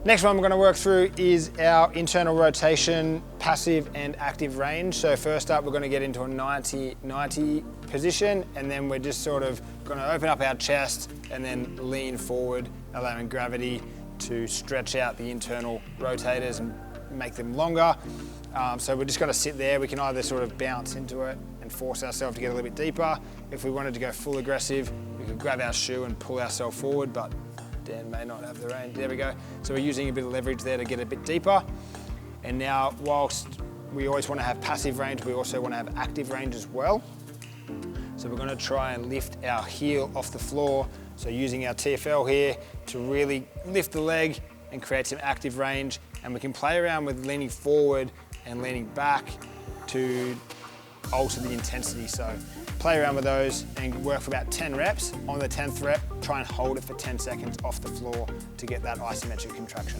Next one we're going to work through is our internal rotation, passive and active range. So first up, we're going to get into a 90-90 position, and then we're just sort of going to open up our chest and then lean forward, allowing gravity to stretch out the internal rotators and make them longer. So we're just going to sit there. We can either sort of bounce into it and force ourselves to get a little bit deeper. If we wanted to go full aggressive, we could grab our shoe and pull ourselves forward, but Dan may not have the range. There we go. So we're using a bit of leverage there to get a bit deeper. And now, whilst we always want to have passive range, we also want to have active range as well. So we're going to try and lift our heel off the floor. So using our TFL here to really lift the leg and create some active range. And we can play around with leaning forward and leaning back to alter the intensity. So play around with those and work for about 10 reps. On the 10th rep, try and hold it for 10 seconds off the floor to get that isometric contraction.